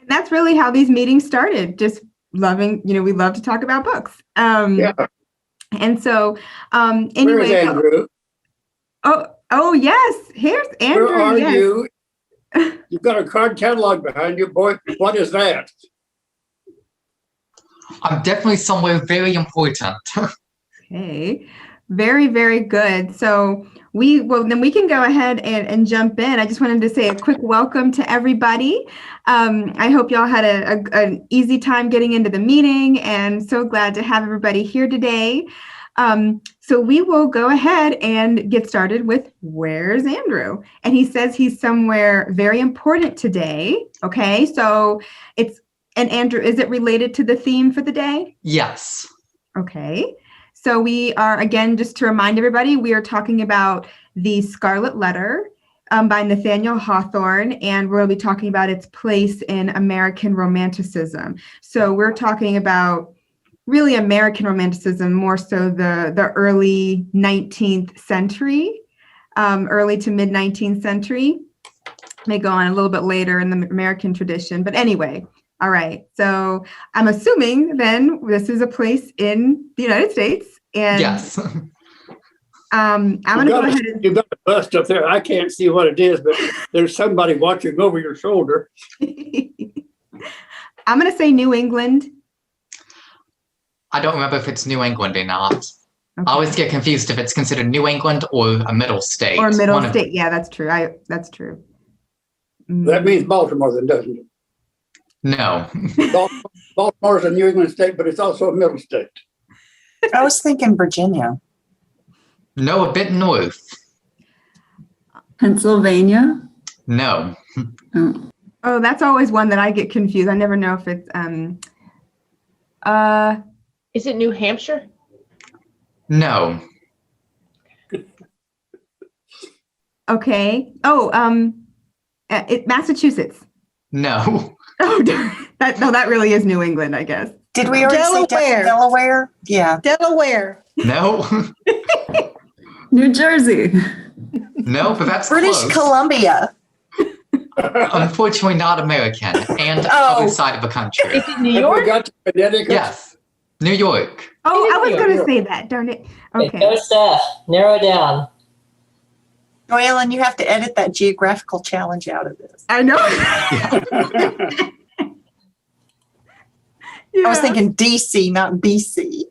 That's really how these meetings started. Just loving, we love to talk about books. Yeah. And so, Where is anyway. Andrew? Oh, yes. Here's Andrew. Where are yes. you? You've got a card catalog behind you, boy. What is that? I'm definitely somewhere very important. Okay. Very, very good. So then we can go ahead and jump in. I just wanted to say a quick welcome to everybody. I hope y'all had an easy time getting into the meeting, and so glad to have everybody here today. So we will go ahead and get started with where's Andrew? And he says he's somewhere very important today. Okay, so and Andrew, is it related to the theme for the day? Yes. Okay. So we are, again, just to remind everybody, we are talking about the Scarlet Letter by Nathaniel Hawthorne, and we'll be talking about its place in American Romanticism. So we're talking about really American Romanticism, more so the early 19th century, early to mid 19th century. May go on a little bit later in the American tradition, but anyway. All right, so I'm assuming then this is a place in the United States, and yes, I'm going to go ahead and you've got a bust up there. I can't see what it is, but there's somebody watching over your shoulder. I'm going to say New England. I don't remember if it's New England or not. Okay. I always get confused if it's considered New England or a middle state. Or middle state, yeah, that's true. That's true. That means Baltimore, then, doesn't it? No. Baltimore is a New England state, but it's also a middle state. I was thinking Virginia. No, a bit north. Pennsylvania? No. Oh, that's always one that I get confused. I never know if it's Is it New Hampshire? No. Okay. Oh, Massachusetts. No. Oh, that really is New England, I guess. Did we already say Delaware? Yeah. Delaware. No. New Jersey. No, but that's British close. Columbia. Unfortunately, not American, and other side of the country. Is it New Have York? we got to Connecticut? Yes, New York. Oh, I was New going to York. say that. Darn it. Okay. Okay. Go Steph. Narrow it down. Joellen, you have to edit that geographical challenge out of this. I know. I was thinking DC, not BC.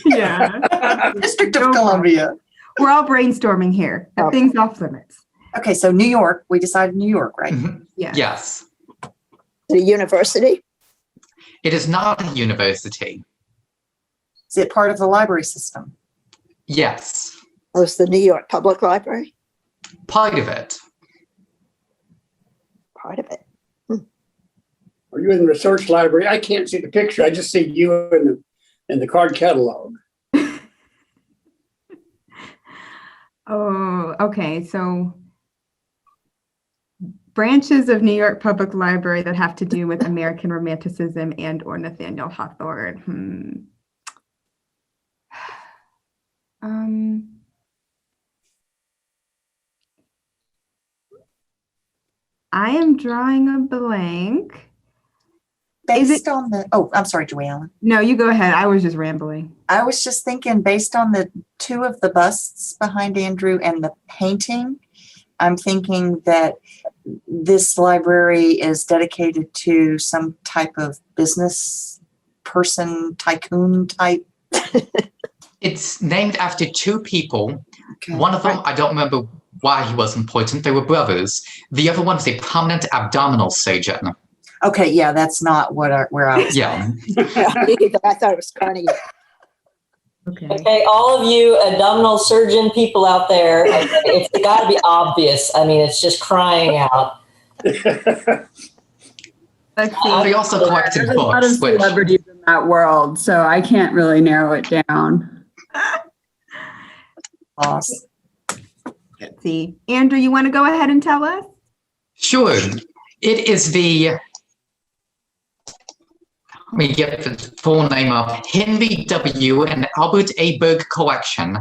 Yeah. District of Don't Columbia. We're all brainstorming here. That thing's off limits. Okay, so New York. We decided New York, right? Mhm. Yeah. Yes. The university? It is not a university. Is it part of the library system? Yes. Oh, it's the New York Public Library? Part of it. Part of it. Are you in the research library? I can't see the picture. I just see you in the card catalog. Oh, okay. So branches of New York Public Library that have to do with American Romanticism and or Nathaniel Hawthorne. I am drawing a blank. Based on the, I'm sorry, Joellen. No, you go ahead. I was just rambling. I was just thinking based on the two of the busts behind Andrew and the painting, I'm thinking that this library is dedicated to some type of business person, tycoon type. It's named after two people. Okay. One of them, I don't remember why he was important. They were brothers. The other one is a prominent abdominal surgeon. Okay, yeah, that's not where I was. Yeah. I thought it was Carnegie. Okay. Okay, all of you abdominal surgeon people out there, it's got to be obvious. I mean, it's just crying out. Let's see. They also collected There's a lot of books, which celebrities in that world, so I can't really narrow it down. Awesome. Let's see. Andrew, you want to go ahead and tell us? sure, it is the, let me get the full name up, Henry W. and Albert A. Berg Collection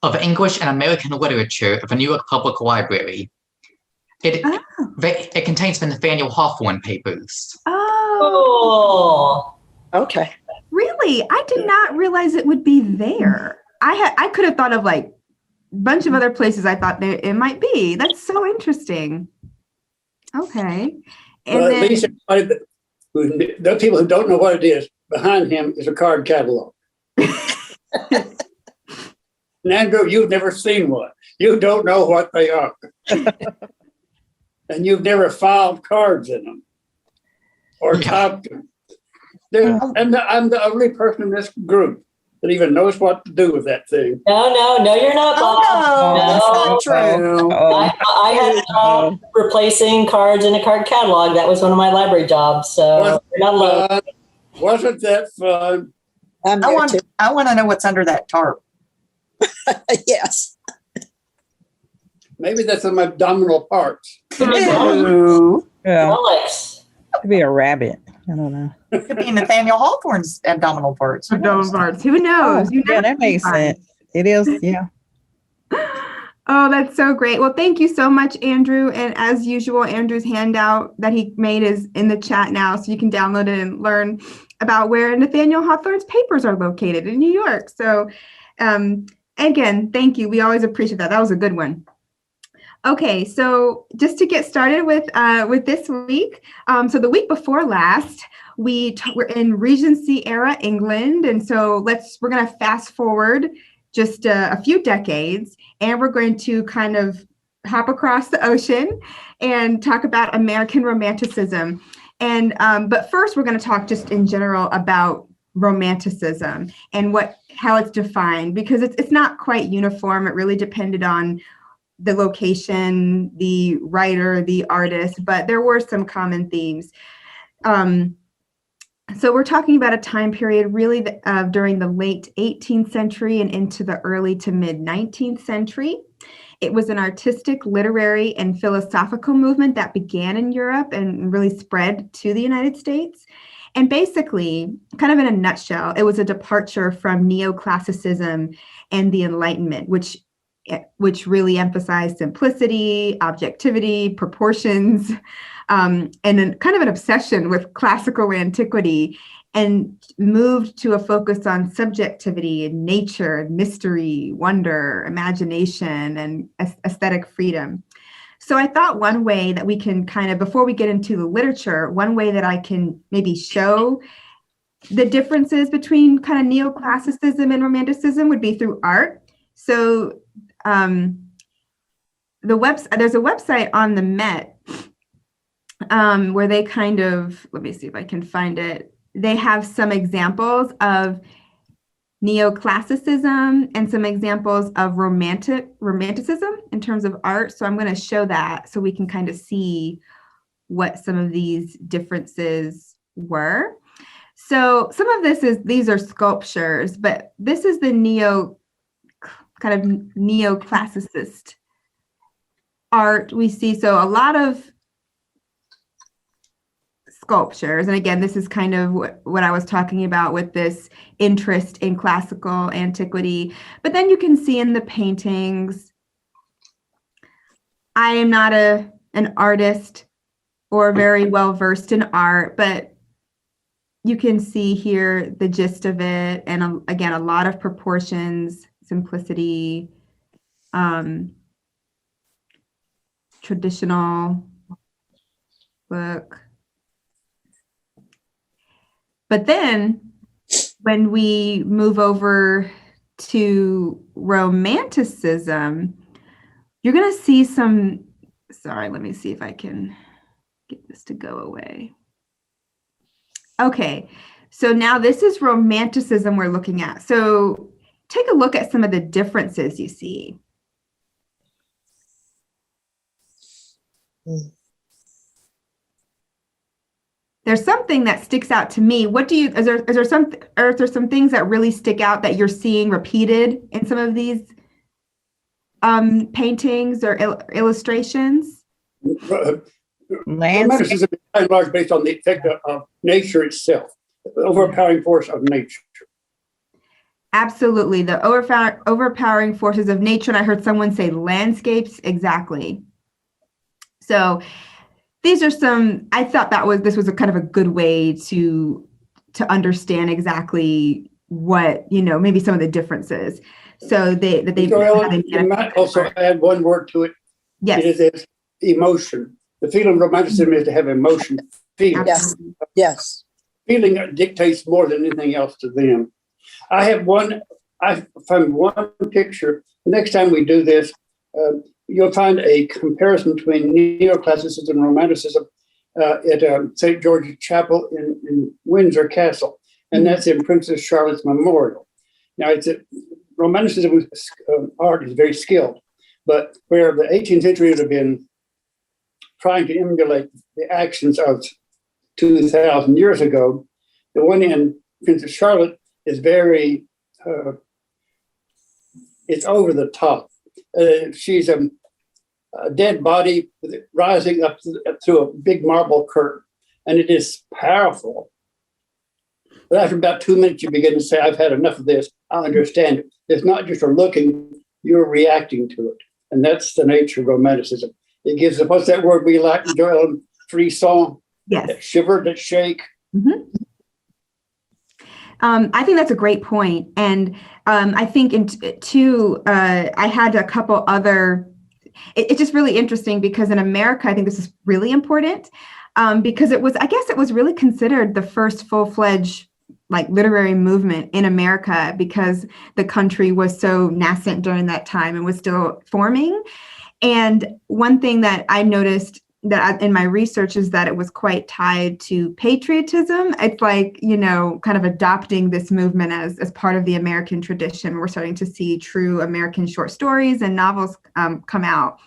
of English and American Literature of the New York Public Library. It contains the Nathaniel Hawthorne papers. Oh, Oh, Okay. Really? I did not realize it would be there. I could have thought of like a bunch of other places I thought it might be. That's so interesting. Okay. And Well, at then, least those people who don't know what it is, behind him is a card catalog. And Andrew, you've never seen one. You don't know what they are. And you've never filed cards in them or typed them. And I'm the only person in this group that even knows what to do with that thing. no, you're not, Bob. Oh, no, that's not true. I had a job replacing cards in a card catalog. That was one of my library jobs. So you're not alone. Wasn't that fun? I'm I there want, too. I want to know what's under that tarp. Yes. Maybe that's some abdominal parts. Ew. Yeah, Alex. could be a rabbit. I don't know. Could be Nathaniel Hawthorne's abdominal parts. Who knows? Who knows? You Yeah, never that makes know. sense. It is, yeah. Oh, that's so great. Well, thank you so much, Andrew. And as usual, Andrew's handout that he made is in the chat now, so you can download it and learn about where Nathaniel Hawthorne's papers are located in New York. So again, thank you. We always appreciate that. That was a good one. Okay, so just to get started with this week, so the week before last, we're in Regency era England, and so we're going to fast forward just a few decades, and we're going to kind of hop across the ocean and talk about American Romanticism. And but first, we're going to talk just in general about Romanticism and how it's defined, because it's not quite uniform. It really depended on the location, the writer, the artist, but there were some common themes. So we're talking about a time period really during the late 18th century and into the early to mid 19th century. It was an artistic, literary, and philosophical movement that began in Europe and really spread to the United States. And basically, kind of in a nutshell, it was a departure from neoclassicism and the Enlightenment, which really emphasized simplicity, objectivity, proportions, and kind of an obsession with classical antiquity, and moved to a focus on subjectivity and nature, mystery, wonder, imagination, and aesthetic freedom. So I thought one way that we can kind of, before we get into the literature, one way that I can maybe show the differences between kind of neoclassicism and Romanticism would be through art. So there's a website on the Met where they kind of, let me see if I can find it. They have some examples of neoclassicism and some examples of romanticism in terms of art. So I'm going to show that so we can kind of see what some of these differences were. So some of these are sculptures, but this is the neoclassicist art we see. So a lot of sculptures. And again, this is kind of what I was talking about with this interest in classical antiquity. But then you can see in the paintings, I am not an artist or very well versed in art, but you can see here the gist of it. And again, a lot of proportions, simplicity, traditional look. But then when we move over to Romanticism, you're going to see some, sorry, let me see if I can get this to go away. Okay, so now this is Romanticism we're looking at. So take a look at some of the differences you see. There's something that sticks out to me. Is there some things that really stick out that you're seeing repeated in some of these paintings or illustrations? Romanticism is by and large based on the effect of nature itself, the overpowering force of nature. Absolutely, the overpowering forces of nature. And I heard someone say landscapes, exactly. So these are some, I thought this was a kind of a good way to understand exactly what, maybe some of the differences. So You might also add one word to it. Yes. It is emotion. The feeling of romanticism is to have emotion. Feeling. Yes. Yes. Feeling dictates more than anything else to them. I found one picture. The next time we do this, you'll find a comparison between neoclassicism and romanticism at St. George's Chapel in Windsor Castle, and that's in Princess Charlotte's Memorial. Now, romanticism art is very skilled, but where the 18th century would have been trying to emulate the actions of 2,000 years ago, the one in Princess Charlotte is very, it's over the top. She's a dead body rising up through a big marble curtain, and it is powerful. But after about 2 minutes, you begin to say, I've had enough of this. I understand it. It's not just a looking, you're reacting to it. And that's the nature of romanticism. It gives us, what's that word we like, Joel? Frisson? Yes. That shiver, that shake. Mm-hmm. I think that's a great point. And I think I had a couple other, it's just really interesting because in America, I think this is really important because it was really considered the first full-fledged literary movement in America because the country was so nascent during that time and was still forming. And one thing that I noticed in my research is that it was quite tied to patriotism. It's kind of adopting this movement as part of the American tradition. We're starting to see true American short stories and novels come out.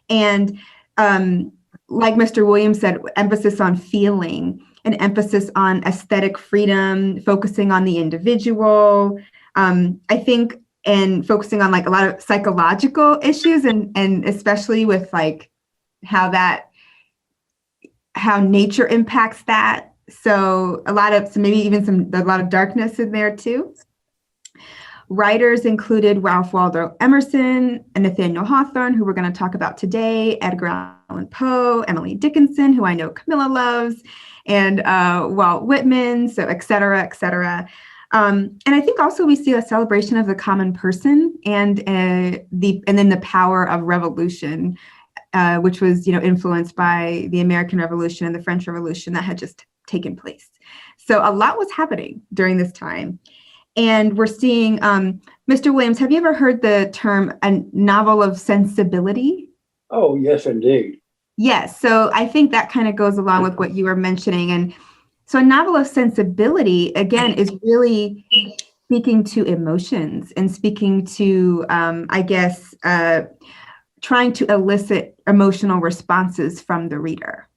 And like Mr. Williams said, emphasis on feeling, an emphasis on aesthetic freedom, focusing on the individual. I think, and focusing on a lot of psychological issues and especially with how nature impacts that. So a lot of darkness in there too. Writers included Ralph Waldo Emerson and Nathaniel Hawthorne, who we're going to talk about today, Edgar Allan Poe, Emily Dickinson, who I know Camilla loves, and Walt Whitman, so et cetera, et cetera. And I think also we see a celebration of the common person and then the power of revolution, which was, influenced by the American Revolution and the French Revolution that had just taken place. So a lot was happening during this time. And we're seeing, Mr. Williams, have you ever heard the term a novel of sensibility? Oh, yes, indeed. Yes. So I think that kind of goes along with what you were mentioning. And so a novel of sensibility, again, is really speaking to emotions and speaking to, trying to elicit emotional responses from the reader,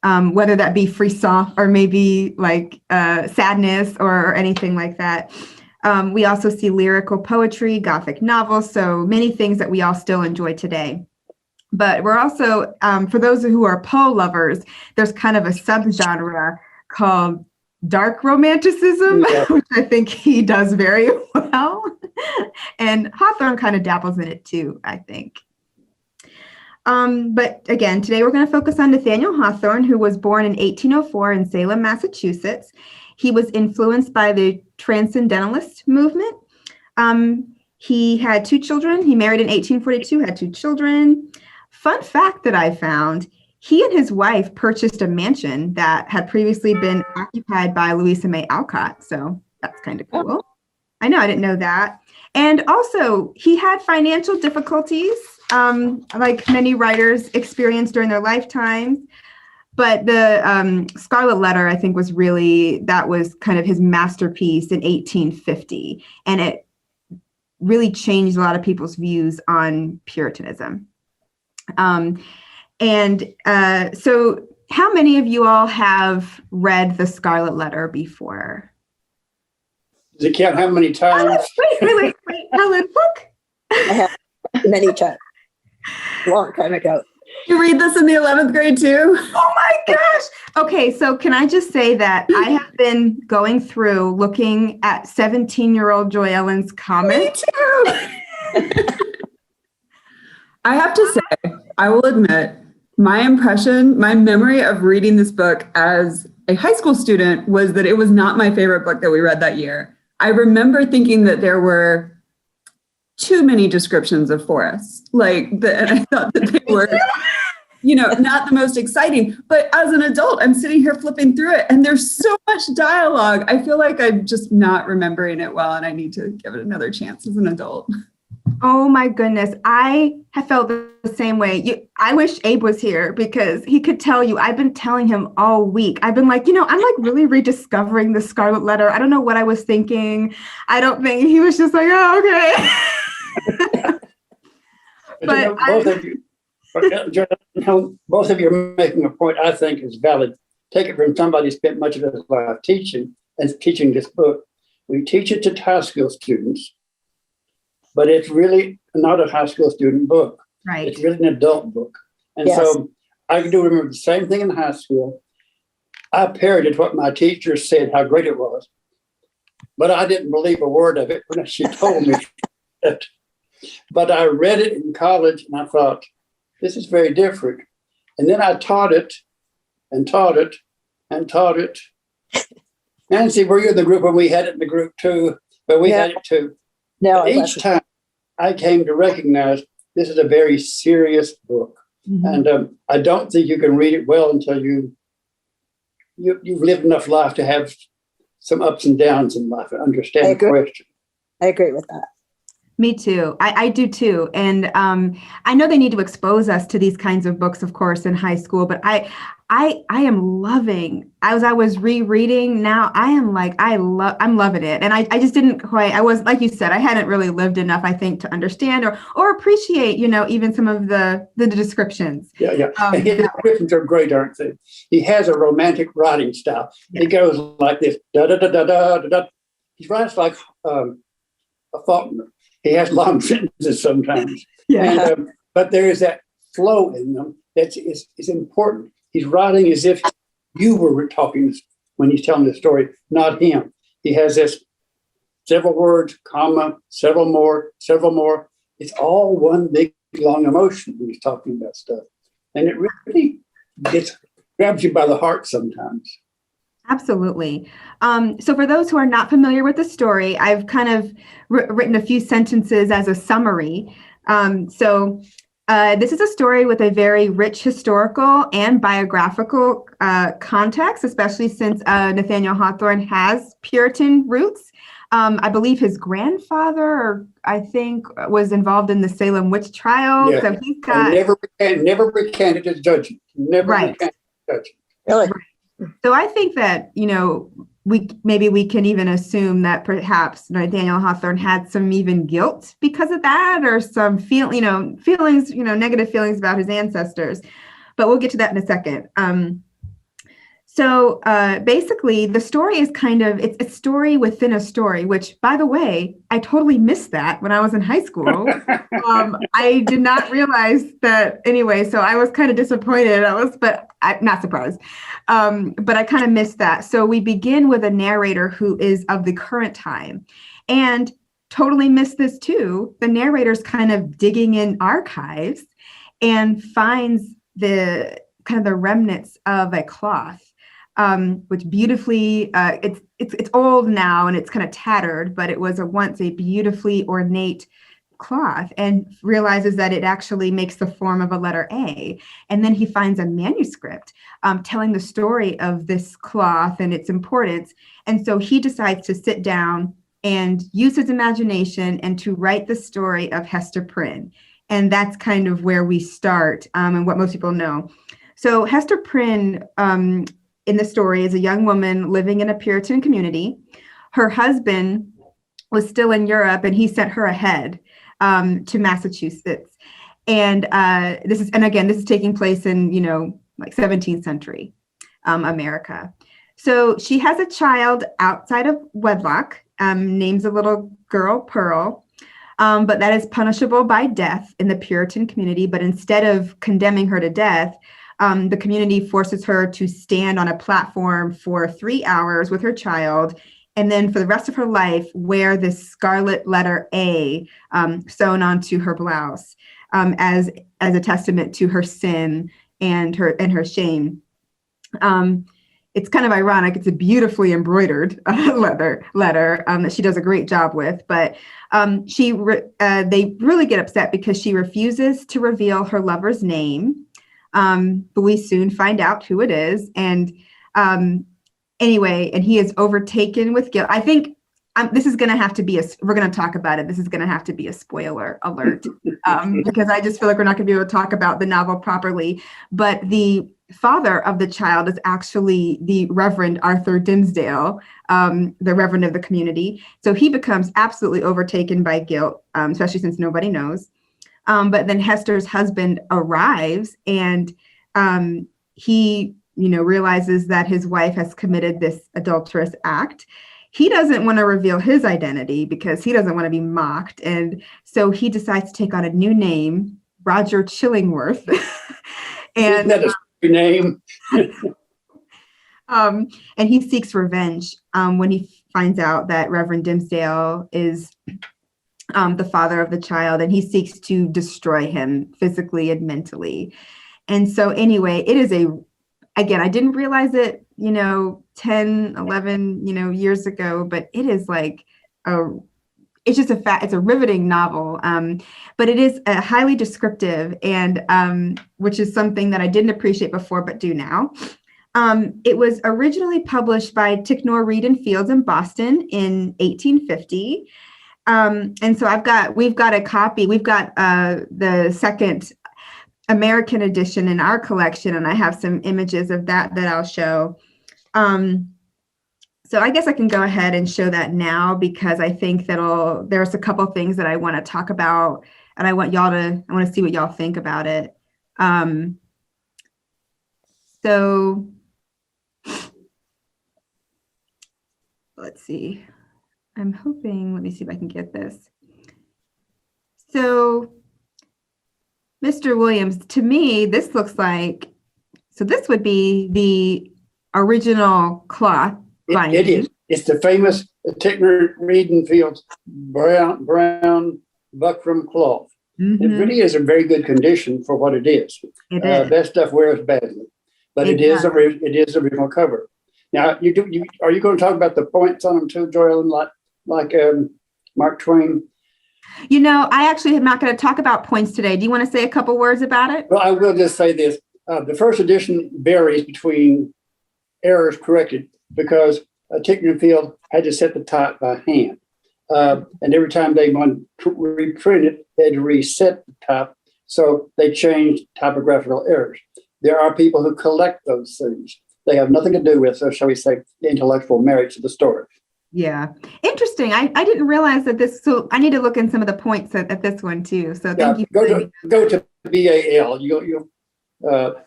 whether that be frisson or maybe sadness or anything like that. We also see lyrical poetry, Gothic novels, so many things that we all still enjoy today. But we're also, for those who are Poe lovers, there's kind of a subgenre called dark romanticism, Yeah. which I think he does very well. And Hawthorne kind of dabbles in it too, I think. But again, today we're going to focus on Nathaniel Hawthorne, who was born in 1804 in Salem, Massachusetts. He was influenced by the Transcendentalist movement. He had 2 children. He married in 1842, had 2 children. Fun fact that I found, he and his wife purchased a mansion that had previously been occupied by Louisa May Alcott. So that's kind of cool. I know, I didn't know that. And also, he had financial difficulties, like many writers experienced during their lifetimes. But the Scarlet Letter, I think, was kind of his masterpiece in 1850. And it really changed a lot of people's views on Puritanism. So how many of you all have read the Scarlet Letter before? Does it count how many times? Wait, Helen, look. I have many times. Long time ago. You read this in the 11th grade too? Oh my gosh. Okay, so can I just say that I have been going through looking at 17-year-old Joy Ellen's comments. Me too. I have to say, I will admit, My impression, my memory of reading this book as a high school student was that it was not my favorite book that we read that year. I remember thinking that there were too many descriptions of forests, and I thought that they were, not the most exciting. But as an adult, I'm sitting here flipping through it, and there's so much dialogue. I feel like I'm just not remembering it well, and I need to give it another chance as an adult. Oh my goodness. I have felt the same way. I wish Abe was here because he could tell you. I've been telling him all week. I've been like, I'm like really rediscovering the Scarlet Letter. I don't know what I was thinking. I don't think he was just like, oh, okay. Both of you are making a point I think is valid. Take it from somebody who spent much of his life teaching this book. We teach it to high school students, but it's really not a high school student book. Right. It's really an adult book. And so I do remember the same thing in high school. I parroted what my teacher said, how great it was. But I didn't believe a word of it when she told me that. But I read it in college and I thought, this is very different. And then I taught it and taught it and taught it. Nancy, were you in the group when we had it in the group too? But we had it too. No, each time I came to recognize this is a very serious book. Mm-hmm. And I don't think you can read it well until you've lived enough life to have some ups and downs in life and understand the question. I agree with that. Me too. I do too. And I know they need to expose us to these kinds of books, of course, in high school, but I am loving, as I was rereading now, I'm loving it. And I just didn't quite, I was, like you said, I hadn't really lived enough, I think, to understand or appreciate, even some of the descriptions. Yeah. And his descriptions are great, aren't they? He has a romantic writing style. Yeah. He goes like this, da da da da da da da. He writes like a Faulkner. He has long sentences sometimes. Yeah. And, but there is that flow in them that is important. He's writing as if you were talking when he's telling the story, not him. He has this several words, comma, several more. It's all one big, long emotion when he's talking about stuff. And it really grabs you by the heart sometimes. Absolutely. So for those who are not familiar with the story, I've kind of written a few sentences as a summary. This is a story with a very rich historical and biographical context, especially since Nathaniel Hawthorne has Puritan roots. I believe his grandfather, was involved in the Salem witch trial. Yeah. So he's got never recanted his judgment. Recanted his judgment. Really? Right. So I think that, we can even assume that perhaps Nathaniel Hawthorne had some even guilt because of that, or some feelings, negative feelings about his ancestors. But we'll get to that in a second. So basically, the story is it's a story within a story, which, by the way, I totally missed that when I was in high school. I did not realize that anyway, so I was kind of disappointed. But I'm not surprised. But I kind of missed that. So we begin with a narrator who is of the current time, and totally missed this too. The narrator's kind of digging in archives and finds the kind of the remnants of a cloth. Which beautifully, it's old now and it's kind of tattered, but it was once a beautifully ornate cloth, and realizes that it actually makes the form of a letter A. And then he finds a manuscript telling the story of this cloth and its importance. And so he decides to sit down and use his imagination and to write the story of Hester Prynne. And that's kind of where we start, and what most people know. So Hester Prynne, in the story, is a young woman living in a Puritan community. Her husband was still in Europe, and he sent her ahead to Massachusetts. And this is taking place in 17th century America. So she has a child outside of wedlock, names a little girl Pearl, but that is punishable by death in the Puritan community. But instead of condemning her to death, the community forces her to stand on a platform for 3 hours with her child, and then for the rest of her life, wear this scarlet letter A sewn onto her blouse as a testament to her sin and her shame. It's kind of ironic. It's a beautifully embroidered letter that she does a great job with. But they really get upset because she refuses to reveal her lover's name. But we soon find out who it is. And anyway, and he is overtaken with guilt. I think this is going to have to be we're going to talk about it. This is going to have to be a spoiler alert because I just feel like we're not going to be able to talk about the novel properly. But the father of the child is actually the Reverend Arthur Dimmesdale, the Reverend of the community. So he becomes absolutely overtaken by guilt, especially since nobody knows. But then Hester's husband arrives and he, realizes that his wife has committed this adulterous act. He doesn't want to reveal his identity because he doesn't want to be mocked. And so he decides to take on a new name, Roger Chillingworth. And isn't that a name? And he seeks revenge when he finds out that Reverend Dimmesdale is the father of the child, and he seeks to destroy him physically and mentally. And so anyway, it is again, I didn't realize it, 10, 11, years ago, but it is like it's just it's a riveting novel. But it is highly descriptive and which is something that I didn't appreciate before, but do now. It was originally published by Ticknor, Reed and Fields in Boston in 1850. And so we've got a copy. We've got the second American edition in our collection, and I have some images of that I'll show. So I guess I can go ahead and show that now because I think there's a couple things that I want to talk about, and I want to see what y'all think about it. So let's see. I'm hoping, let me see if I can get this. So Mr. Williams, to me, this looks like, so this would be the original cloth binding. It is. It's the famous Ticknor, Reed and Fields brown buckram cloth. Mm-hmm. It really is in very good condition for what it is. It is. That stuff wears badly, but it is the original cover. Now, are you going to talk about the points on them too, Joellen, like Mark Twain? I actually am not going to talk about points today. Do you want to say a couple words about it? Well, I will just say this. The first edition varies between errors corrected because Ticknor Field had to set the type by hand. And every time they wanted to reprint it, they had to reset the type. So they changed typographical errors. There are people who collect those things. They have nothing to do with, so shall we say, the intellectual merits of the story. Yeah. Interesting. I didn't realize that so I need to look in some of the points at this one too. So thank you. Go to BAL.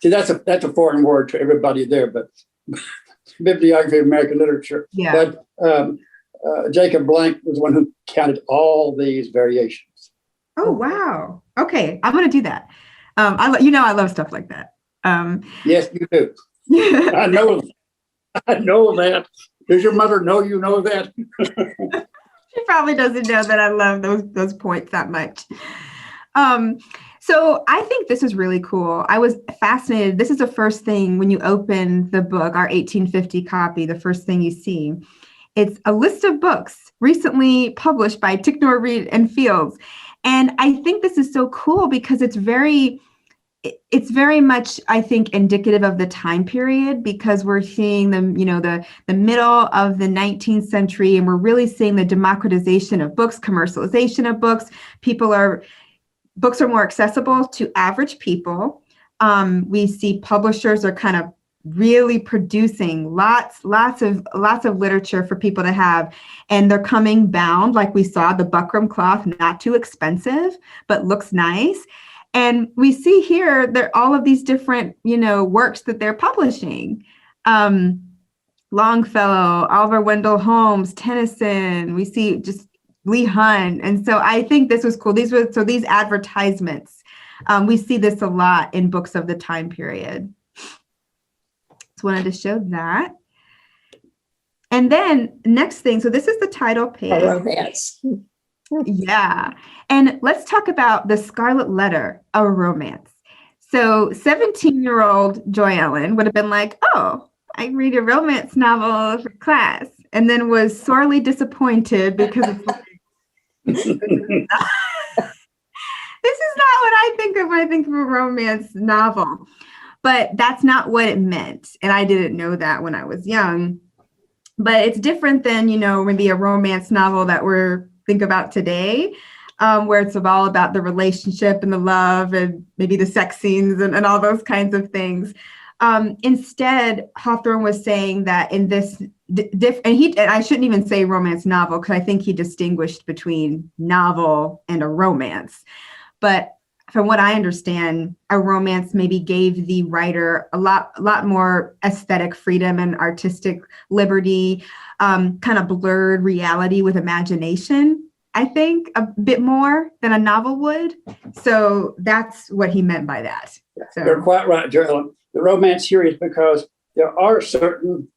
See, that's a foreign word to everybody there, but Bibliography of American Literature. Yeah. But Jacob Blank was the one who counted all these variations. Oh, wow. Okay. I'm going to do that. I love stuff like that. Yes, you do. I know that. Does your mother know you know that? She probably doesn't know that I love those points that much. So I think this is really cool. I was fascinated. This is the first thing when you open the book, our 1850 copy, the first thing you see. It's a list of books recently published by Ticknor, Reed and Fields. And I think this is so cool because it's very much, I think, indicative of the time period because we're seeing the middle of the 19th century, and we're really seeing the democratization of books, commercialization of books. Books are more accessible to average people. We see publishers are kind of really producing lots of literature for people to have, and they're coming bound, like we saw the buckram cloth, not too expensive, but looks nice. And we see here there all of these different, works that they're publishing. Longfellow, Oliver Wendell Holmes, Tennyson. We see just Leigh Hunt. And so I think this was cool. These advertisements, we see this a lot in books of the time period. Just wanted to show that. And then next thing, so this is the title page. A romance. Yeah. And let's talk about the Scarlet Letter, a romance. So 17-year-old Joy Ellen would have been like, oh, I read a romance novel for class, and then was sorely disappointed because it's like, this is not what I think of when I think of a romance novel. But that's not what it meant. And I didn't know that when I was young. But it's different than, maybe a romance novel that we're think about today, where it's all about the relationship and the love and maybe the sex scenes and all those kinds of things. Instead, Hawthorne was saying that in this and I shouldn't even say romance novel, because I think he distinguished between novel and a romance. But from what I understand, a romance maybe gave the writer a lot more aesthetic freedom and artistic liberty, kind of blurred reality with imagination, I think, a bit more than a novel would. So that's what he meant by that. So. You're quite right, Joellen. The romance here is because there are certain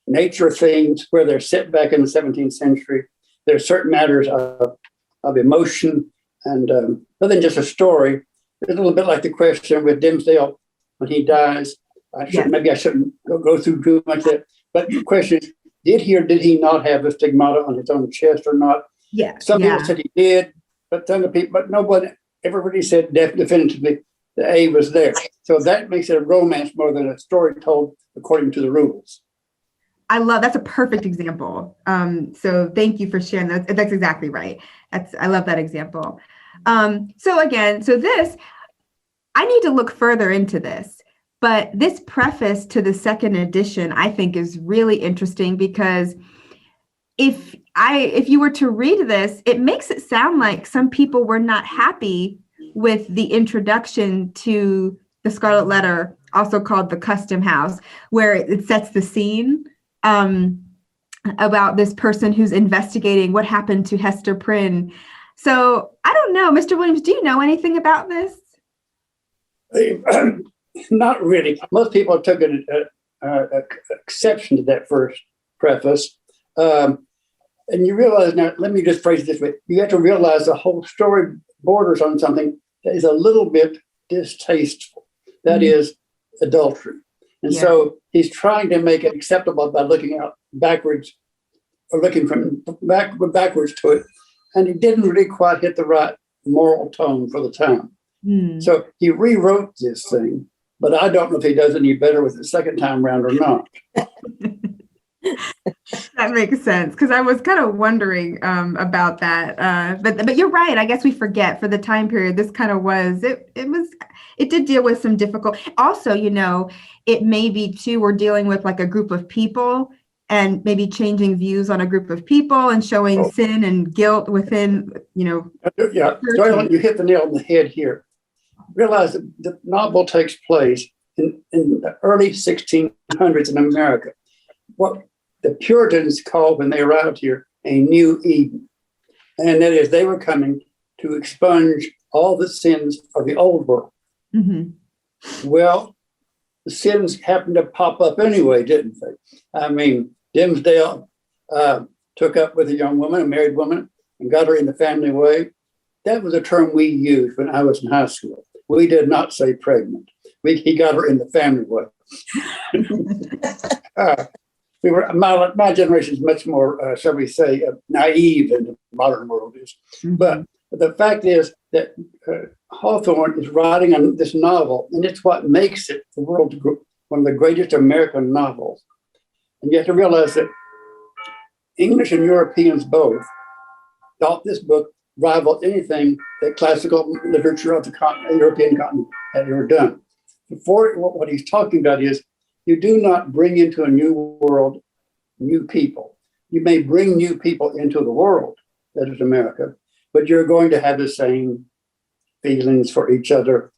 nature things where they're set back in the 17th century. There are certain matters of emotion and other than just a story. It's a little bit like the question with Dimmesdale when he dies. Maybe I shouldn't go through too much of that. But the question is, did he or did he not have the stigmata on his own chest or not? Yeah. Some people said he did, but everybody said definitively the A was there. So that makes it a romance more than a story told according to the rules. That's a perfect example. So thank you for sharing that. That's exactly right. I love that example. So this, I need to look further into this, but this preface to the second edition, I think, is really interesting because if you were to read this, it makes it sound like some people were not happy with the introduction to the Scarlet Letter, also called the Custom House, where it sets the scene about this person who's investigating what happened to Hester Prynne. So I don't know, Mr. Williams, do you know anything about this? Not really. Most people took an exception to that first preface. And you realize, now, let me just phrase it this way. You have to realize the whole story borders on something that is a little bit distasteful. That is adultery. And so he's trying to make it acceptable by looking out backwards or looking from backwards to it. And he didn't really quite hit the right moral tone for the time. So he rewrote this thing, but I don't know if he does any better with the second time round or not. That makes sense, because I was kind of wondering about that. But you're right. I guess we forget for the time period. This kind of was it did deal with some difficult. Also, it may be too, we're dealing with like a group of people and maybe changing views on a group of people and showing sin and guilt within, Yeah, Joellen, you hit the nail on the head here. Realize that the novel takes place in the early 1600s in America. What the Puritans called, when they arrived here, a New Eden. And that is, they were coming to expunge all the sins of the old world. Mm-hmm. Well, the sins happened to pop up anyway, didn't they? I mean, Dimmesdale took up with a young woman, a married woman, and got her in the family way. That was a term we used when I was in high school. We did not say pregnant. He got her in the family way. My generation is much more, shall we say, naive than the modern world is. Mm-hmm. But the fact is that Hawthorne is writing on this novel, and it's what makes it the world's one of the greatest American novels. And you have to realize that English and Europeans both thought this book rivaled anything that classical literature of the European continent had ever done. Before, what he's talking about is, you do not bring into a new world new people. You may bring new people into the world, that is America, but you're going to have the same feelings for each other,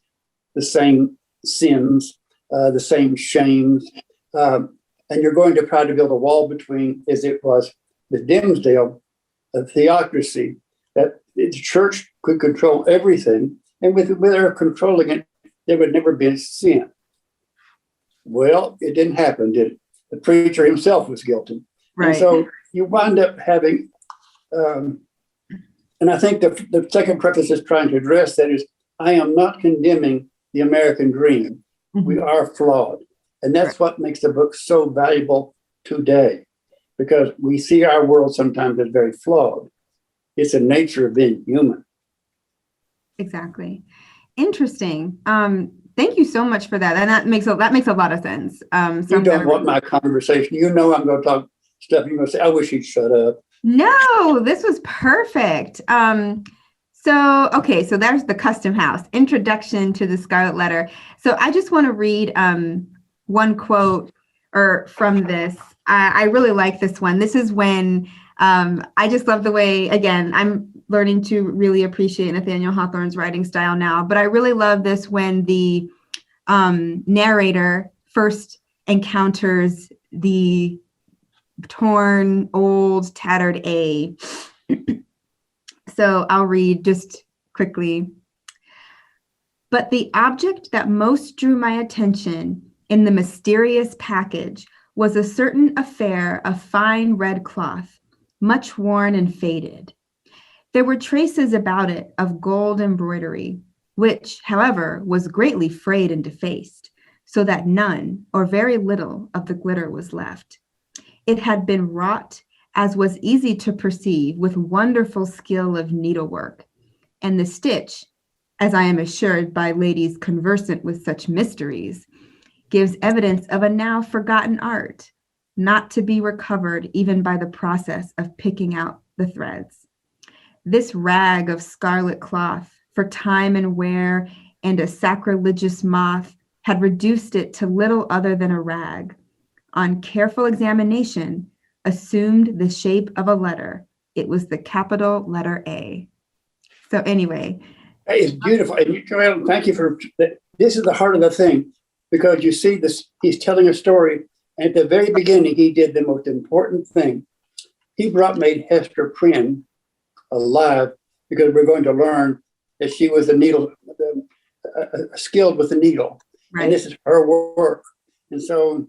the same sins, the same shames, and you're going to try to build a wall between, as it was with Dimmesdale, a theocracy, that the church could control everything, and with their controlling it, there would never be sin. Well, it didn't happen, did it? The preacher himself was guilty. Right. And so you wind up having, and I think the second preface is trying to address that is, I am not condemning the American dream. We are flawed. And that's what makes the book so valuable today, because we see our world sometimes as very flawed. It's the nature of being human. Exactly. Interesting. Thank you so much for that. And that makes a lot of sense. So You don't want my conversation. You know I'm going to talk stuff. You're going to say, I wish he'd shut up. No, this was perfect. So there's the Custom House, Introduction to the Scarlet Letter. So I just want to read one quote from this. I really like this one. This is when I just love the way, again, I'm learning to really appreciate Nathaniel Hawthorne's writing style now, but I really love this when the narrator first encounters the torn, old, tattered A. So I'll read just quickly. But the object that most drew my attention in the mysterious package was a certain affair of fine red cloth, much worn and faded. There were traces about it of gold embroidery, which, however, was greatly frayed and defaced, so that none, or very little, of the glitter was left. It had been wrought, as was easy to perceive, with wonderful skill of needlework, and the stitch, as I am assured by ladies conversant with such mysteries, gives evidence of a now forgotten art, not to be recovered even by the process of picking out the threads. This rag of scarlet cloth, for time and wear and a sacrilegious moth, had reduced it to little other than a rag. On careful examination, assumed the shape of a letter. It was the capital letter A. So anyway. It's beautiful. And Joel, thank you for that. This is the heart of the thing, because you see this, he's telling a story. And at the very beginning, he did the most important thing. He made Hester Prynne alive, because we're going to learn that she was skilled with the needle. Right. And this is her work. And so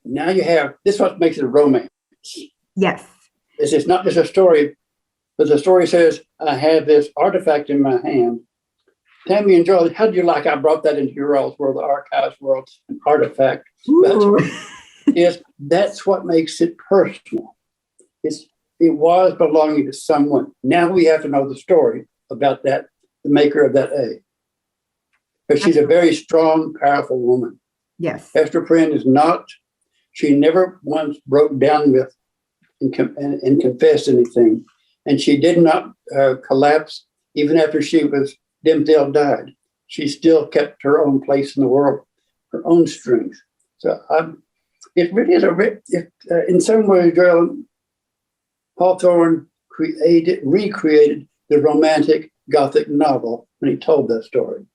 now you have, this is what makes it a romance. Yes. It's not just a story, but the story says, I have this artifact in my hand. Tammy and Joel, how do you like I brought that into your all's world, the archives world, an artifact? That's what makes it personal. It was belonging to someone. Now we have to know the story about that, the maker of that A. But she's a very strong, powerful woman. Yes. Hester Prynne is not, she never once broke down with and confessed anything. And she did not collapse even after Dimmesdale died. She still kept her own place in the world, her own strength. So it really is in some ways, Joel, Hawthorne recreated the romantic Gothic novel when he told that story.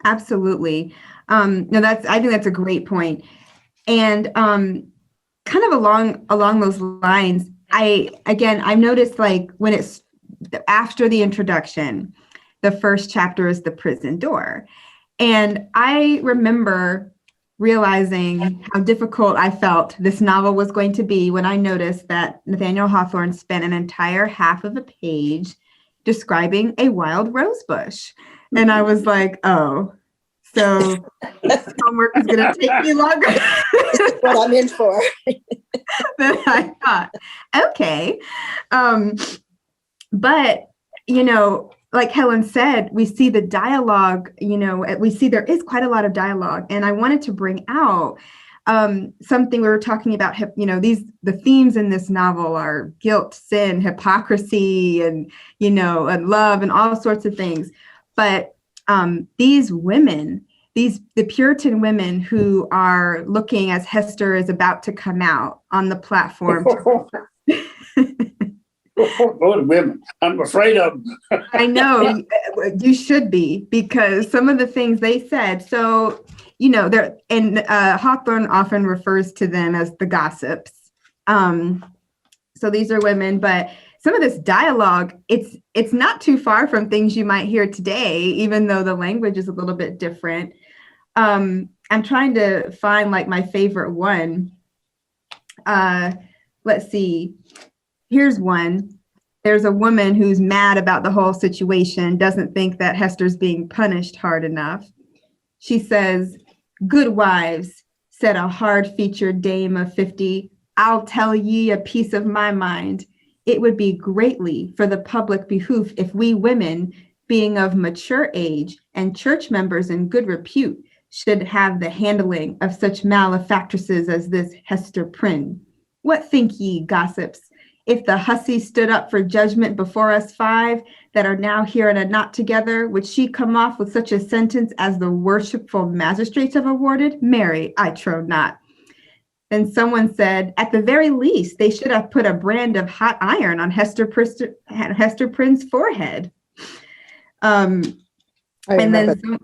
Absolutely. I think that's a great point. And kind of along those lines, I've noticed, like, when it's after the introduction, the first chapter is the prison door. And I remember realizing how difficult I felt this novel was going to be when I noticed that Nathaniel Hawthorne spent an entire half of a page describing a wild rose bush. And I was like, oh, so homework is going to take me longer. What I'm in for. than I thought. Okay. But, like Helen said, we see the dialogue, there is quite a lot of dialogue. And I wanted to bring out something we were talking about, the themes in this novel are guilt, sin, hypocrisy, and love and all sorts of things. But these women, the Puritan women who are looking as Hester is about to come out on the platform. Those women, I'm afraid of them. I know you should be, because some of the things they said. So, Hawthorne often refers to them as the gossips. So these are women, but some of this dialogue, it's not too far from things you might hear today, even though the language is a little bit different. I'm trying to find like my favorite one. Let's see. Here's one. there's a woman who's mad about the whole situation, doesn't think that Hester's being punished hard enough. She says, "Good wives," said a hard-featured dame of 50, "I'll tell ye a piece of my mind. It would be greatly for the public behoof if we women, being of mature age and church members in good repute, should have the handling of such malefactresses as this Hester Prynne. What think ye, gossips? If the hussy stood up for judgment before us 5 that are now here in a knot together, would she come off with such a sentence as the worshipful magistrates have awarded? Marry, I trow not." Then someone said, "At the very least, they should have put a brand of hot iron on Hester Prynne's forehead." And then, then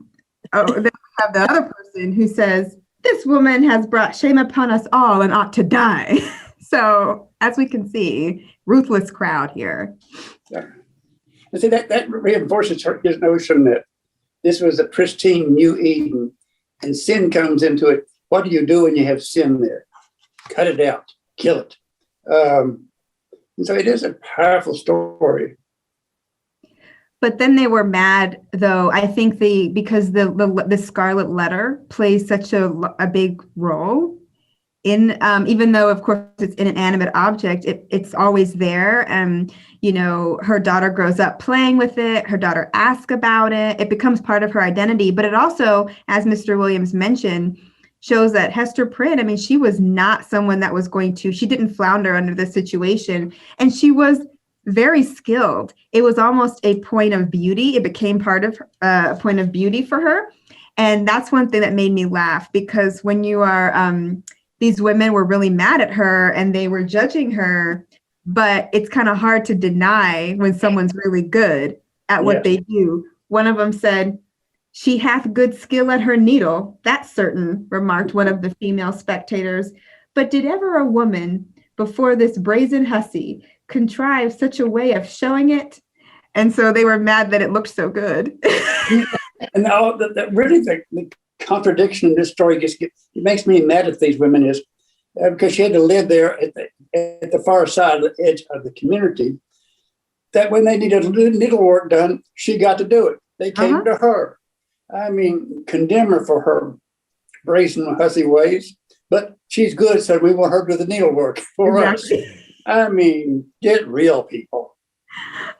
we have the other person who says, "This woman has brought shame upon us all and ought to die." So, as we can see, ruthless crowd here. Yeah. And see, that reinforces his notion that this was a pristine New Eden, and sin comes into it. What do you do when you have sin there? Cut it out, kill it. And so it is a powerful story. But then they were mad, though. I think because the Scarlet Letter plays such a big role in, even though of course it's an inanimate object, it's always there. And her daughter grows up playing with it. Her daughter asks about it. It becomes part of her identity. But it also, as Mr. Williams mentioned, shows that Hester Prynne, I mean, she was not someone that was she didn't flounder under the situation, and she was very skilled. It was almost a point of beauty. It became part of a point of beauty for her. And that's one thing that made me laugh, because when you are, these women were really mad at her and they were judging her, but it's kind of hard to deny when someone's really good at what they do. One of them said, "She hath good skill at her needle, that's certain," remarked one of the female spectators. "But did ever a woman, before this brazen hussy, contrive such a way of showing it?" And so they were mad that it looked so good. And the contradiction in this story it makes me mad at these women is because she had to live there at the far side, the edge of the community, that when they needed needlework done, she got to do it. They came to her. I mean, condemn her for her brazen, hussy ways, but she's good, so we want her to do the needlework for us. I mean, get real, people.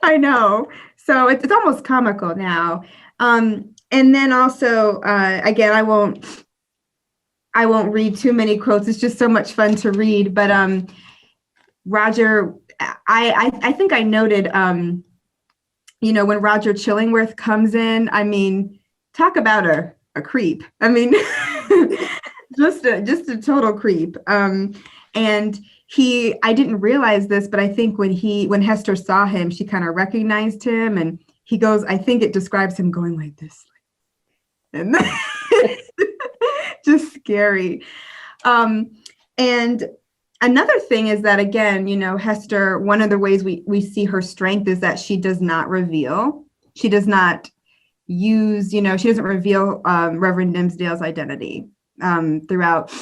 I know. So it's almost comical now. And then also, again, I won't read too many quotes. It's just so much fun to read. But Roger, I think I noted, when Roger Chillingworth comes in, I mean, talk about a creep. I mean, just a total creep. And I didn't realize this, but I think when Hester saw him, she kind of recognized him, and he goes, I think it describes him going like this. And just scary. And another thing is that, again, Hester, one of the ways we see her strength is that she does not reveal. She does not use, she doesn't reveal Reverend Dimsdale's identity throughout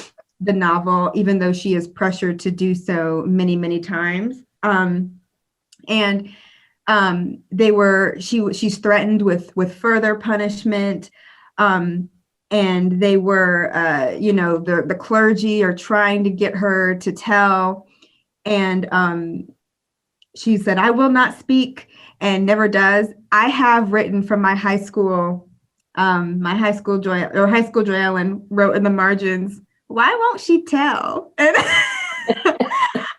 the novel, even though she is pressured to do so many, many times. She's threatened with further punishment. And they were, the clergy are trying to get her to tell. And she said, "I will not speak," and never does. I have written from my high school Joellen wrote in the margins, "Why won't she tell?" And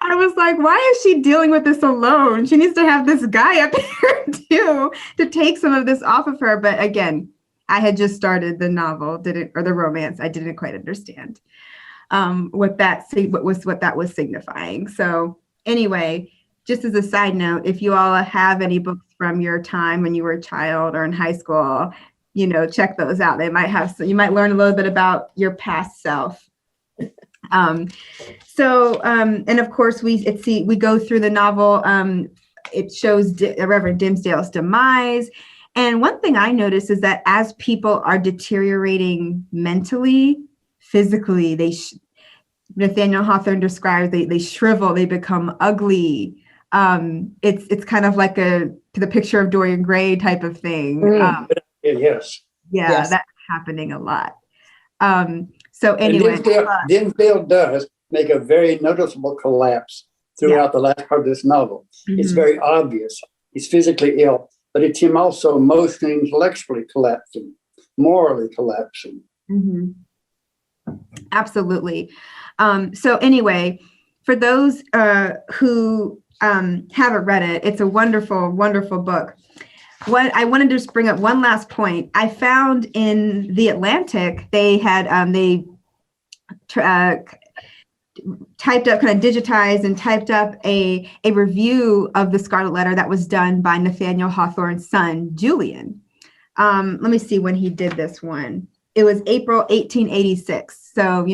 I was like, why is she dealing with this alone? She needs to have this guy up here too to take some of this off of her. But again, I had just started the novel, the romance. I didn't quite understand what that was signifying. So anyway, just as a side note, if you all have any books from your time when you were a child or in high school, check those out. You might learn a little bit about your past self. And of course we go through the novel. It shows Reverend Dimsdale's demise. And one thing I noticed is that as people are deteriorating mentally, physically, Nathaniel Hawthorne describes they shrivel, they become ugly. It's kind of like the picture of Dorian Gray type of thing. Yes. Yeah, Yes. that's happening a lot. So anyway, And Dimmesdale does make a very noticeable collapse throughout the last part of this novel. It's very obvious. He's physically ill, but it's him also emotionally, intellectually collapsing, morally collapsing. Absolutely. So anyway, for those who haven't read it, it's a wonderful, wonderful book. What I wanted to just bring up one last point. I found in The Atlantic, they had typed up, kind of digitized and typed up a review of the Scarlet Letter that was done by Nathaniel Hawthorne's son, Julian. Let me see when he did this one. It was April 1886. So,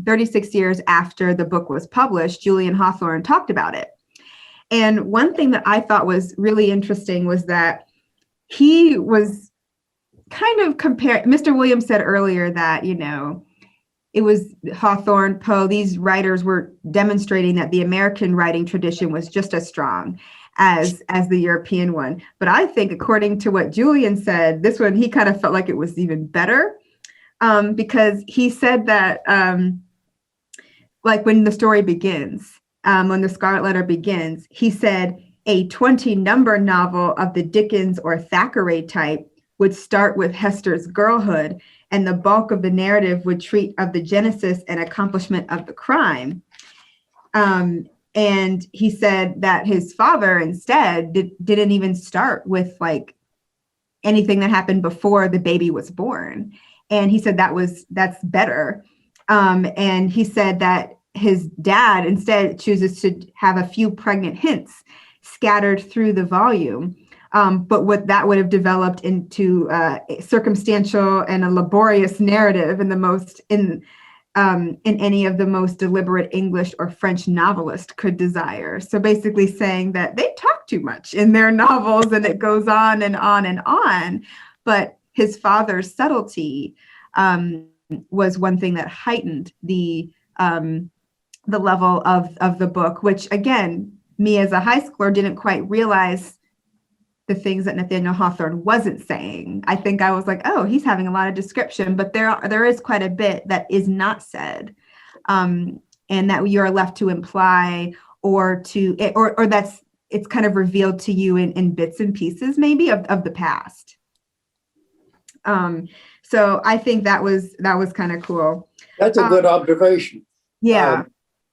36 years after the book was published, Julian Hawthorne talked about it. And one thing that I thought was really interesting was that he was kind of Mr. Williams said earlier that, it was Hawthorne, Poe, these writers were demonstrating that the American writing tradition was just as strong as the European one. But I think, according to what Julian said, this one, he kind of felt like it was even better, because he said that, like when the story begins, when the Scarlet Letter begins, he said a 20-number novel of the Dickens or Thackeray type would start with Hester's girlhood, and the bulk of the narrative would treat of the genesis and accomplishment of the crime. And he said that his father instead didn't even start with like anything that happened before the baby was born. And he said that's better. And he said that his dad instead chooses to have a few pregnant hints scattered through the volume. But what that would have developed into a circumstantial and a laborious narrative in any of the most deliberate English or French novelist could desire. So basically saying that they talk too much in their novels and it goes on and on and on. But his father's subtlety was one thing that heightened the level of the book, which again, me as a high schooler didn't quite realize the things that Nathaniel Hawthorne wasn't saying. I think I was like, oh, he's having a lot of description, but there is quite a bit that is not said, and that you're left to imply or that's it's kind of revealed to you in bits and pieces maybe of the past. So I think that was kind of cool. That's a good observation. Yeah.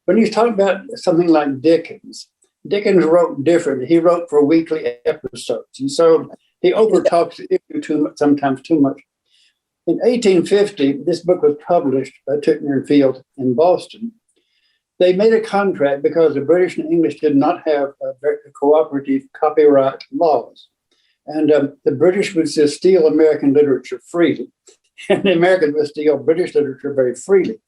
When he's talking about something like Dickens wrote different. He wrote for weekly episodes. And so he overtalks the issue sometimes too much. In 1850, this book was published by Ticknor and Field in Boston. They made a contract because the British and English did not have very cooperative copyright laws. And the British would just steal American literature freely, and the Americans would steal British literature very freely.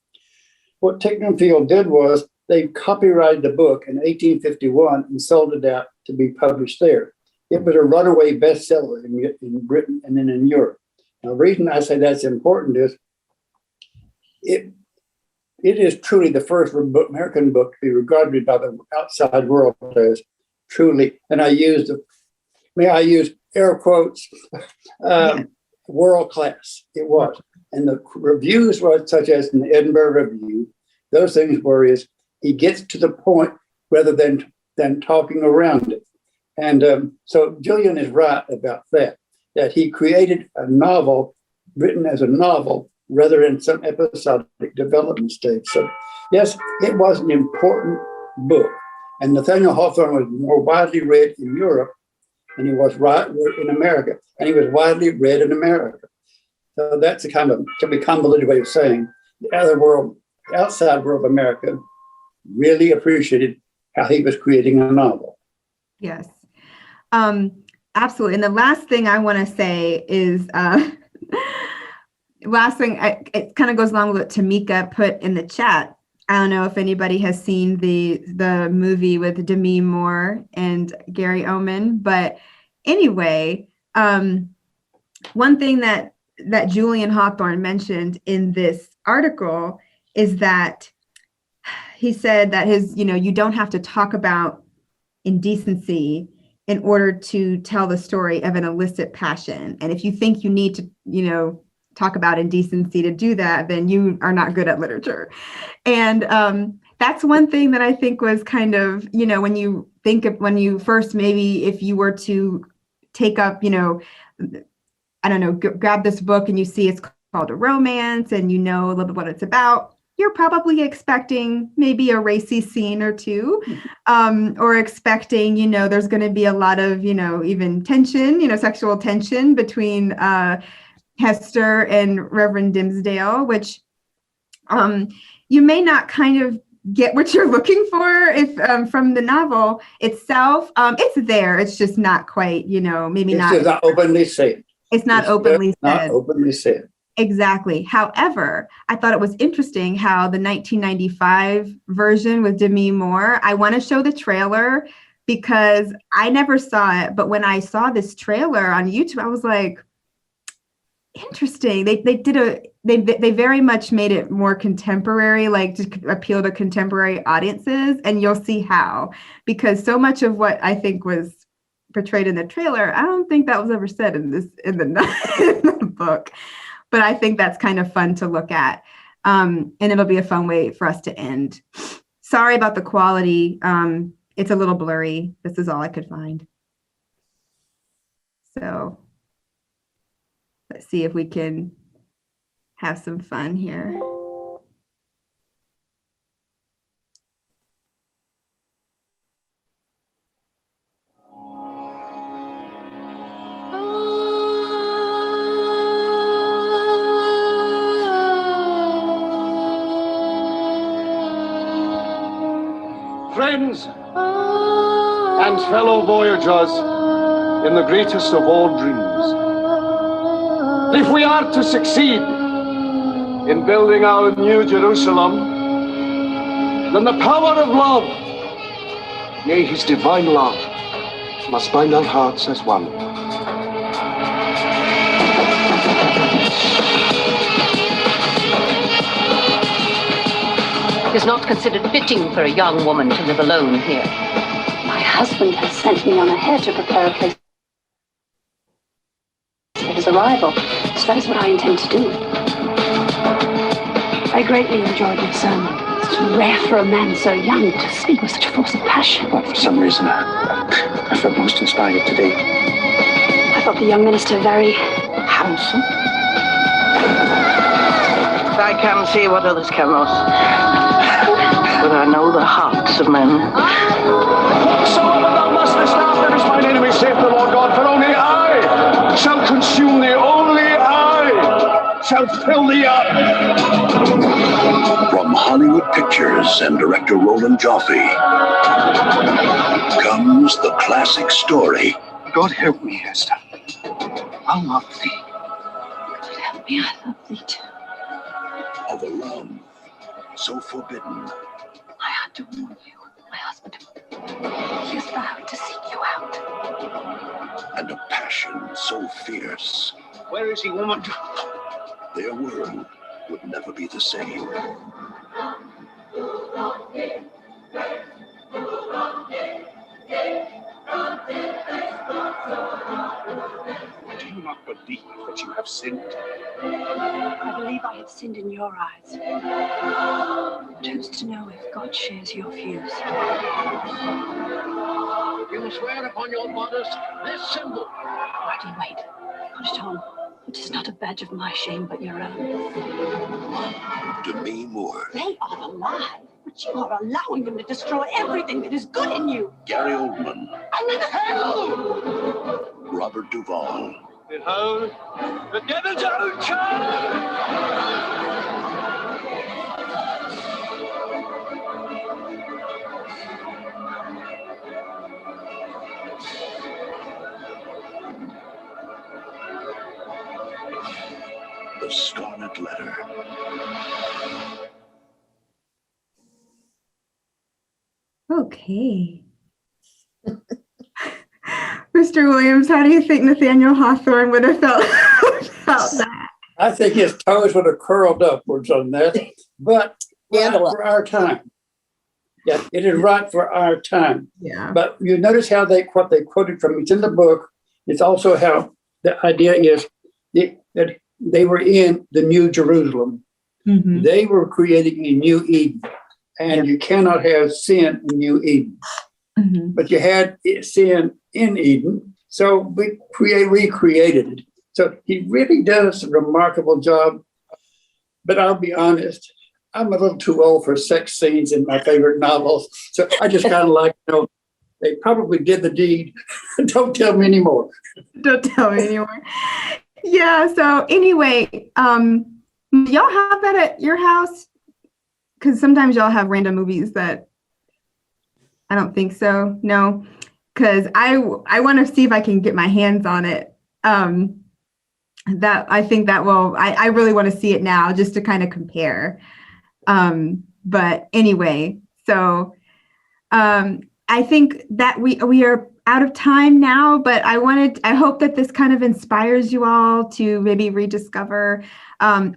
What Ticknor and Field did was they copyrighted the book in 1851 and sold it out to be published there. It was a runaway bestseller in Britain and then in Europe. Now, the reason I say that's important is it is truly the first American book to be regarded by the outside world as truly, and may I use air quotes, world class. It was. And the reviews were such as in the Edinburgh Review, those things were he gets to the point rather than talking around it. And so Julian is right about that he created a novel written as a novel rather than some episodic development stage. So yes, it was an important book. And Nathaniel Hawthorne was more widely read in Europe than he was in America. And he was widely read in America. So that's a kind of, to be convoluted way of saying the outside world of America really appreciated how he was creating a novel. Yes, absolutely. And the last thing I want to say is, it kind of goes along with what Tamika put in the chat. I don't know if anybody has seen the movie with Demi Moore and Gary Oldman, but anyway, one thing that Julian Hawthorne mentioned in this article is that he said that you don't have to talk about indecency in order to tell the story of an illicit passion. And if you think you need to, talk about indecency to do that, then you are not good at literature. And that's one thing that I think was kind of, when you first, maybe if you were to take up, I don't know, grab this book and you see it's called a romance and a little bit what it's about, you're probably expecting maybe a racy scene or two, or expecting, there's going to be a lot of, even tension, sexual tension between Hester and Reverend Dimmesdale, which you may not kind of get what you're looking for if from the novel itself. It's there. It's just not quite, maybe not. It's not openly said. It's not openly said. Not openly said. Exactly. However, I thought it was interesting how the 1995 version with Demi Moore, I want to show the trailer because I never saw it. But when I saw this trailer on YouTube, I was like, interesting. They very much made it more contemporary, like to appeal to contemporary audiences. And you'll see how, because so much of what I think was portrayed in the trailer, I don't think that was ever said in the book. But I think that's kind of fun to look at. And it'll be a fun way for us to end. Sorry about the quality. It's a little blurry. This is all I could find. So let's see if we can have some fun here. Friends and fellow voyagers in the greatest of all dreams, if we are to succeed in building our new Jerusalem, then the power of love, yea, his divine love, must bind our hearts as one. It is not considered fitting for a young woman to live alone here. My husband has sent me on ahead to prepare a place for his arrival. So that is what I intend to do. I greatly enjoyed your sermon. It's rare for a man so young to speak with such a force of passion. But for some reason, I felt most inspired today. I thought the young minister very handsome. I can see what others cannot. But I know the hearts of men. Whatsoever thou must after is mine enemy, saith the Lord God, for only I shall consume thee, only I shall fill thee up. From Hollywood Pictures and director Roland Joffe comes the classic story. God help me, Hester. I'll love thee. God help me, I love thee too. Of a love so forbidden. I had to warn you, my husband. He has vowed to seek you out. And a passion so fierce. Where is he, woman? Their world would never be the same. Do you not believe that you have sinned? I believe I have sinned in your eyes. Choose to know if God shares your views. You must wear upon your bodice this symbol. Why do you wait? Put it on. It is not a badge of my shame, but your own. Demi Moore. They are alive, but you are allowing them to destroy everything that is good in you. Gary Oldman. I'm in hell! Robert Duvall. Behold, the devil's own child! The Scarlet Letter. Okay. Mr. Williams, how do you think Nathaniel Hawthorne would have felt about that? I think his toes would have curled upwards on that, but not for our time. Yeah, it is right for our time. Yeah. But you notice how what they quoted from, it's in the book. It's also how the idea is that they were in the New Jerusalem. Mhm. They were creating a new Eden, and you cannot have sin in New Eden. Mhm. But you had sin in Eden, so we recreated it. So he really does a remarkable job. But I'll be honest, I'm a little too old for sex scenes in my favorite novels. So I just kind of like, they probably did the deed. Don't tell me anymore. Don't tell me anymore. Yeah. So anyway, y'all have that at your house? Because sometimes y'all have random movies that I don't think so. No, because I want to see if I can get my hands on it. That I think that will. I really want to see it now just to kind of compare. But anyway, so I think that we are out of time now, but I hope that this kind of inspires you all to maybe rediscover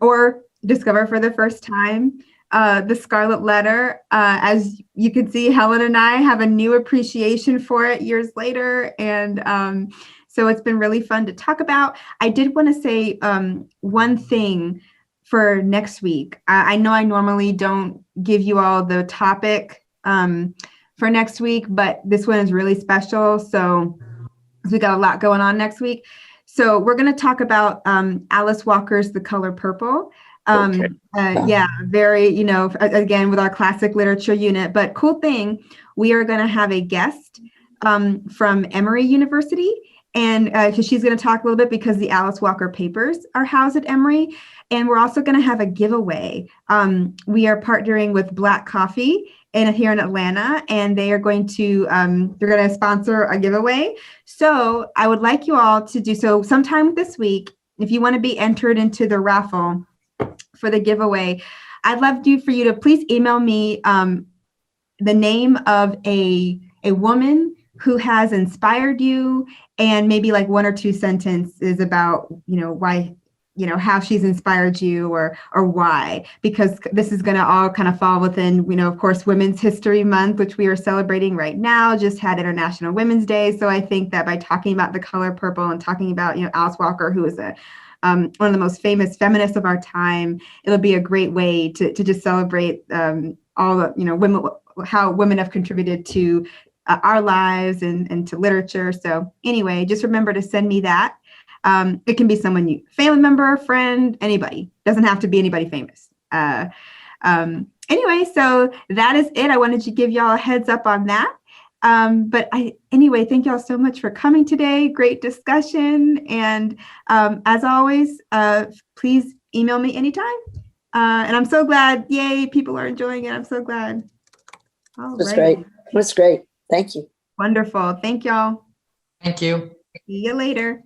or discover for the first time the Scarlet Letter. As you can see, Helen and I have a new appreciation for it years later. And so it's been really fun to talk about. I did want to say one thing for next week. I know I normally don't give you all the topic for next week, but this one is really special. So we got a lot going on next week. So we're going to talk about Alice Walker's The Color Purple. Yeah, very, again, with our classic literature unit. But cool thing, we are going to have a guest from Emory University. And she's going to talk a little bit because the Alice Walker papers are housed at Emory. And we're also going to have a giveaway. We are partnering with Black Coffee here in Atlanta, and they are going to they're going to sponsor a giveaway. So I would like you all to do so sometime this week. If you want to be entered into the raffle for the giveaway, I'd love for you to please email me the name of a woman who has inspired you, and maybe like one or two sentences about, why, how she's inspired you or why, because this is going to all kind of fall within, of course, Women's History Month, which we are celebrating right now, just had International Women's Day. So I think that by talking about The Color Purple and talking about, Alice Walker, who is one of the most famous feminists of our time, it'll be a great way to just celebrate all the, women, how women have contributed to our lives and to literature. So anyway, just remember to send me that. It can be someone family member, friend, anybody. Doesn't have to be anybody famous. Anyway, so that is it. I wanted to give y'all a heads up on that. But anyway, thank y'all so much for coming today. Great discussion. And as always, please email me anytime. And I'm so glad, yay, people are enjoying it. I'm so glad. That's great. That's great. Thank you. Wonderful. Thank y'all. Thank you. See you later.